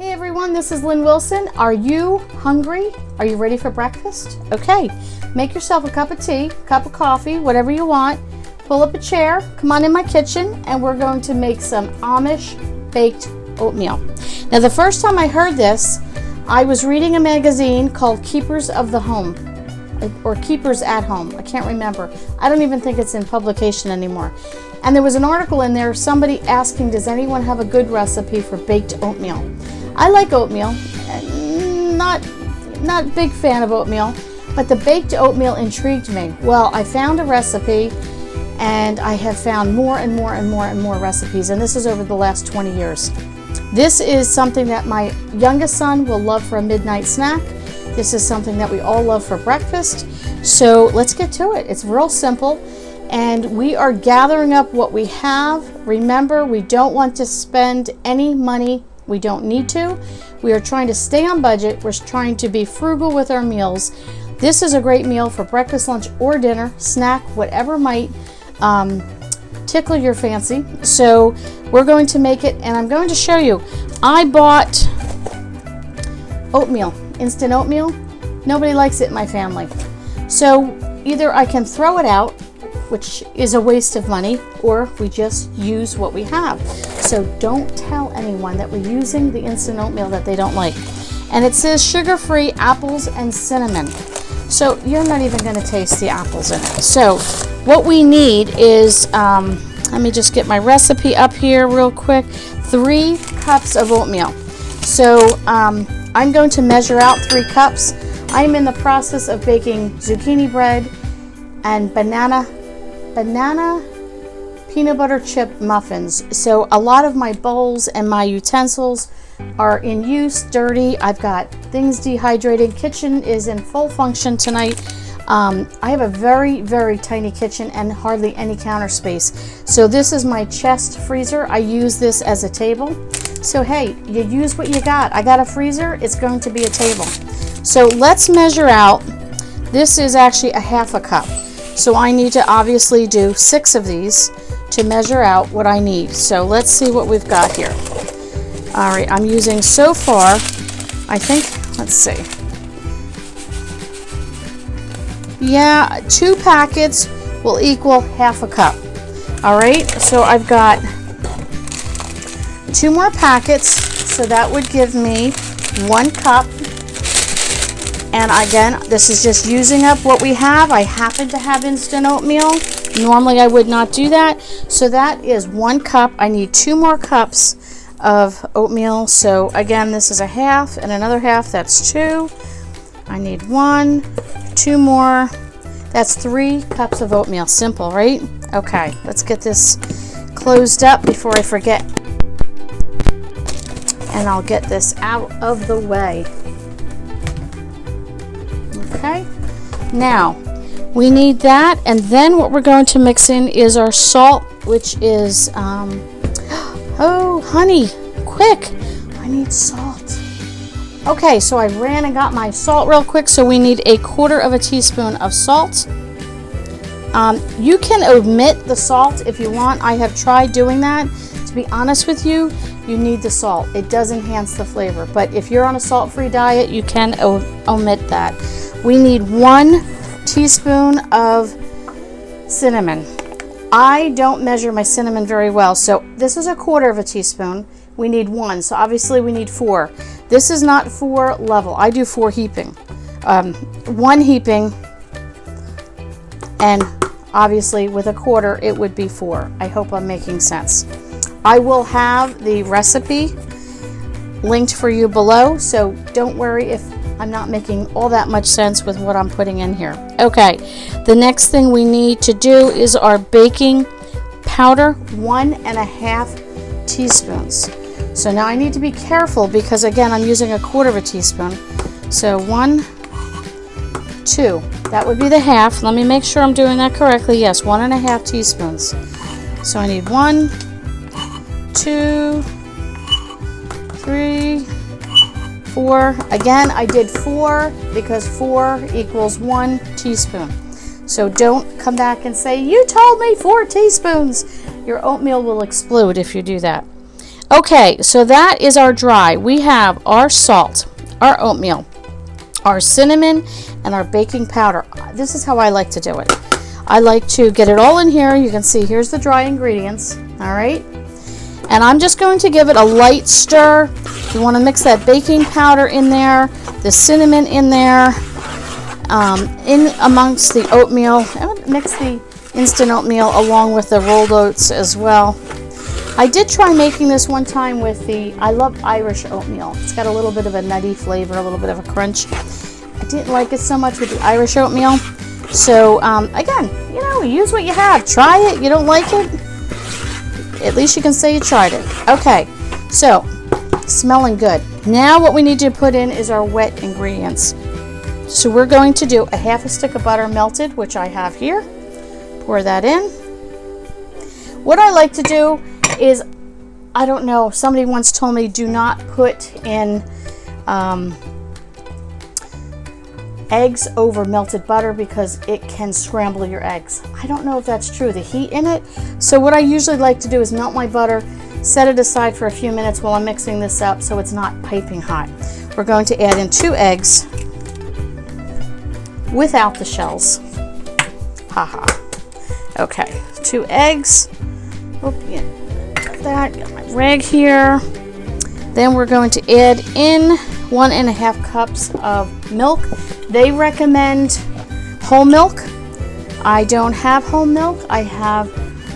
Hey everyone, this is Lynn Wilson. Are you hungry? Are you ready for breakfast? Okay, make yourself a cup of tea, cup of coffee, whatever you want. Pull up a chair, come on in my kitchen, and we're going to make some Amish Baked Oatmeal. Now the first time I heard this, I was reading a magazine called Keepers of the Home, or Keepers at Home. I can't remember. I don't even think it's in publication anymore. And there was an article in there, somebody asking, does anyone have a good recipe for baked oatmeal? I like oatmeal, not big fan of oatmeal, but the baked oatmeal intrigued me. Well, I found a recipe, and I have found more and more and more and more recipes, and this is over the last 20 years. This is something that my youngest son will love for a midnight snack. This is something that we all love for breakfast. So let's get to it. It's real simple, and we are gathering up what we have. Remember, we don't want to spend any money we don't need to. We are trying to stay on budget. We're trying to be frugal with our meals. This is a great meal for breakfast, lunch, or dinner, snack, whatever might tickle your fancy. So we're going to make it, and I'm going to show you. I bought oatmeal, instant oatmeal. Nobody likes it in my family. So either I can throw it out, which is a waste of money, or we just use what we have. So don't tell anyone that we're using the instant oatmeal that they don't like. And it says sugar-free, apples and cinnamon. So you're not even going to taste the apples in it. So what we need is, let me just get my recipe up here real quick, 3 cups of oatmeal. So I'm going to measure out 3 cups. I'm in the process of baking zucchini bread and banana peanut butter chip muffins. So a lot of my bowls and my utensils are in use, dirty. I've got things dehydrating. Kitchen is in full function tonight. I have a very, very tiny kitchen and hardly any counter space. So this is my chest freezer. I use this as a table. So hey, you use what you got. I got a freezer, it's going to be a table. So let's measure out. This is actually a half a cup. So I need to obviously do 6 of these to measure out what I need. So let's see what we've got here. All right, I'm using so far, I think, let's see. Yeah, 2 packets will equal half a cup. All right, so I've got 2 more packets, so that would give me 1 cup. And again, this is just using up what we have. I happen to have instant oatmeal. Normally I would not do that. So that is 1 cup. I need 2 more cups of oatmeal. So again, this is a half and another half. That's 2. I need 1, 2 more. That's 3 cups of oatmeal. Simple, right? Okay, let's get this closed up before I forget. And I'll get this out of the way. Okay, now we need that, and then what we're going to mix in is our salt, which is oh honey, quick, I need salt. Okay, so I ran and got my salt real quick. So we need 1/4 teaspoon of salt. You can omit the salt if you want. I have tried doing that. To be honest with you, you need the salt. It does enhance the flavor, but if you're on a salt-free diet, you can omit that. We need 1 teaspoon of cinnamon. I don't measure my cinnamon very well, so this is 1/4 teaspoon. We need 1, so obviously we need 4. This is not 4 level. I do 4 heaping. 1 heaping, and obviously with 1/4 it would be 4. I hope I'm making sense. I will have the recipe linked for you below, so don't worry if I'm not making all that much sense with what I'm putting in here. Okay, the next thing we need to do is our baking powder, 1.5 teaspoons. So now I need to be careful because again, I'm using 1/4 teaspoon. So 1, 2, that would be the half. Let me make sure I'm doing that correctly. Yes, 1.5 teaspoons. So I need 1, 2, 3, 4. Again, I did 4 because 4 equals 1 teaspoon. So don't come back and say, you told me 4 teaspoons. Your oatmeal will explode if you do that. Okay, so that is our dry. We have our salt, our oatmeal, our cinnamon, and our baking powder. This is how I like to do it. I like to get it all in here. You can see here's the dry ingredients, all right? And I'm just going to give it a light stir. You want to mix that baking powder in there, the cinnamon in there, in amongst the oatmeal. I'm going to mix the instant oatmeal along with the rolled oats as well. I did try making this one time with I love Irish oatmeal. It's got a little bit of a nutty flavor, a little bit of a crunch. I didn't like it so much with the Irish oatmeal. So again, you know, use what you have. Try it. You don't like it, at least you can say you tried it. Okay, so smelling good. Now what we need to put in is our wet ingredients. So we're going to do a half a stick of butter melted, which I have here. Pour that in. What I like to do is, I don't know, somebody once told me do not put in eggs over melted butter because it can scramble your eggs. I don't know if that's true, the heat in it. So what I usually like to do is melt my butter, set it aside for a few minutes while I'm mixing this up so it's not piping hot. We're going to add in 2 eggs without the shells. Haha. Okay, 2 eggs. Oop, yeah, got that. Got my rag here. Then we're going to add in 1.5 cups of milk. They recommend whole milk. I don't have whole milk. I have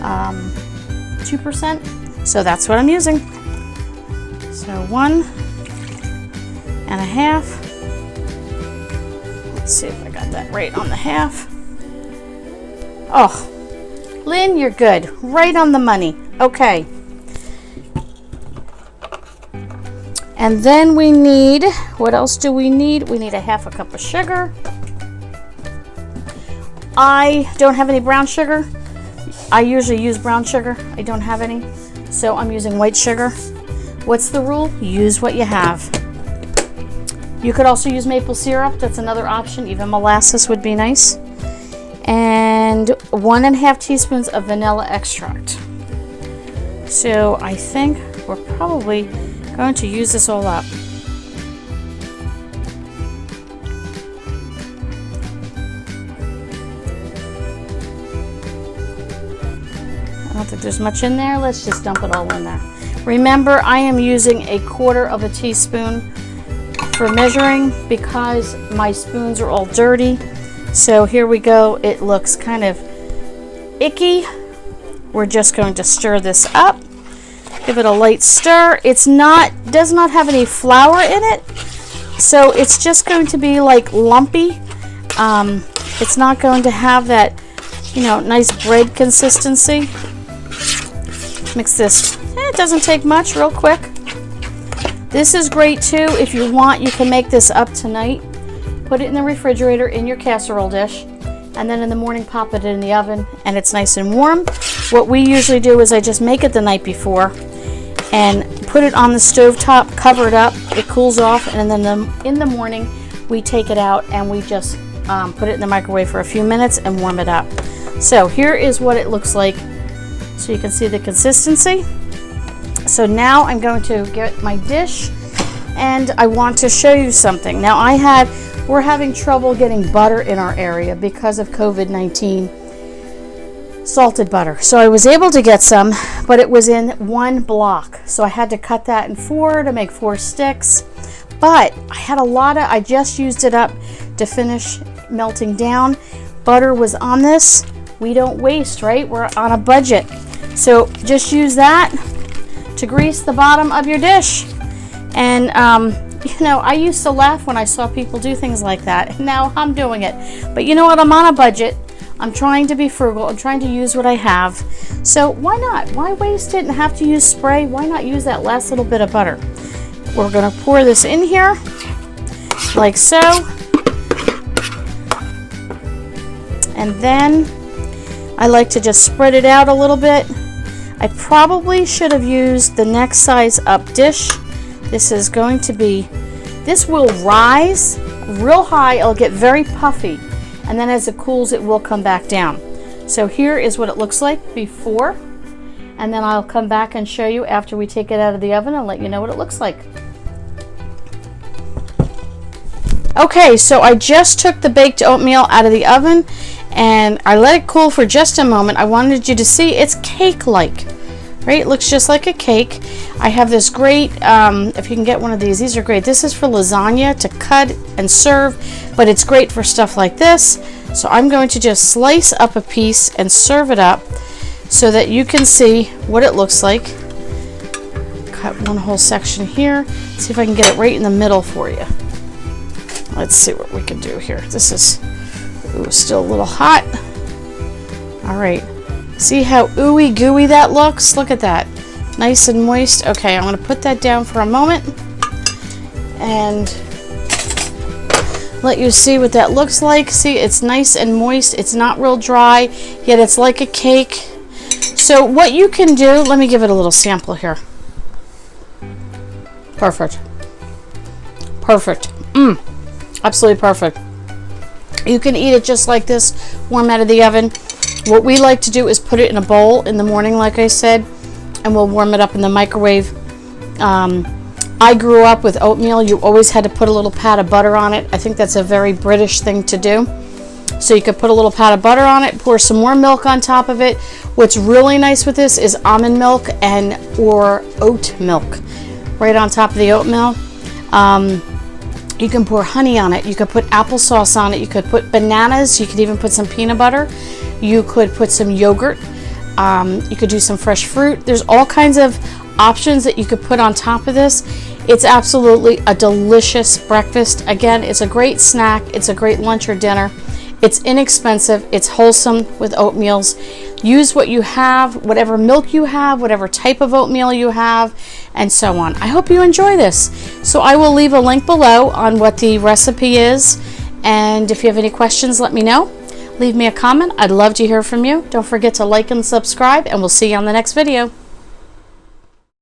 2%, so that's what I'm using. So 1.5. Let's see if I got that right on the half. Oh, Lynn, you're good. Right on the money. Okay. And then we need, what else do we need? We need 1/2 cup of sugar. I don't have any brown sugar. I usually use brown sugar. I don't have any, so I'm using white sugar. What's the rule? Use what you have. You could also use maple syrup. That's another option. Even molasses would be nice. And 1.5 teaspoons of vanilla extract. So I think we're probably going to use this all up. I don't think there's much in there. Let's just dump it all in there. Remember, I am using 1/4 teaspoon for measuring because my spoons are all dirty. So here we go. It looks kind of icky. We're just going to stir this up. Give it a light stir. Does not have any flour in it, so it's just going to be like lumpy. It's not going to have that, you know, nice bread consistency. Mix this. It doesn't take much, real quick. This is great too. If you want, you can make this up tonight. Put it in the refrigerator in your casserole dish, and then in the morning pop it in the oven, and it's nice and warm. What we usually do is I just make it the night before and put it on the stove top, cover it up, it cools off, and then in the morning we take it out and we just put it in the microwave for a few minutes and warm it up. So here is what it looks like, so you can see the consistency. So now I'm going to get my dish, and I want to show you something. Now we're having trouble getting butter in our area because of COVID-19. Salted butter. So I was able to get some, but it was in 1 block. So I had to cut that in 4 to make 4 sticks. But I just used it up to finish melting down. Butter was on this. We don't waste, right? We're on a budget. So just use that to grease the bottom of your dish. And you know, I used to laugh when I saw people do things like that, and now I'm doing it. But you know what? I'm on a budget. I'm trying to be frugal. I'm trying to use what I have. So why not? Why waste it and have to use spray? Why not use that last little bit of butter? We're going to pour this in here, like so. And then I like to just spread it out a little bit. I probably should have used the next size up dish. This is going to be, this will rise real high. It'll get very puffy. And then as it cools, it will come back down. So here is what it looks like before. and then I'll come back and show you after we take it out of the oven and let you know what it looks like. Okay, so I just took the baked oatmeal out of the oven and I let it cool for just a moment. I wanted you to see it's cake-like, right? It looks just like a cake. I have this great, if you can get one of these are great. This is for lasagna to cut and serve, but it's great for stuff like this. So I'm going to just slice up a piece and serve it up so that you can see what it looks like. Cut one whole section here. See if I can get it right in the middle for you. Let's see what we can do here. This is still a little hot. All right. See how ooey gooey that looks? Look at that. Nice and moist. Okay, I'm going to put that down for a moment and let you see what that looks like. See, it's nice and moist. It's not real dry, yet it's like a cake. So what you can do, let me give it a little sample here. Perfect. Perfect. Absolutely perfect. You can eat it just like this, warm out of the oven. What we like to do is put it in a bowl in the morning, like I said, and we'll warm it up in the microwave. I grew up with oatmeal. You always had to put a little pat of butter on it. I think that's a very British thing to do. So you could put a little pat of butter on it, pour some more milk on top of it. What's really nice with this is almond milk or oat milk right on top of the oatmeal. You can pour honey on it. You could put applesauce on it. You could put bananas. You could even put some peanut butter. You could put some yogurt. You could do some fresh fruit. There's all kinds of options that you could put on top of this. It's absolutely a delicious breakfast. Again, it's a great snack. It's a great lunch or dinner. It's inexpensive. It's wholesome with oatmeals. Use what you have, whatever milk you have, whatever type of oatmeal you have, and so on. I hope you enjoy this. So I will leave a link below on what the recipe is. And if you have any questions, let me know. Leave me a comment. I'd love to hear from you. Don't forget to like and subscribe, and we'll see you on the next video.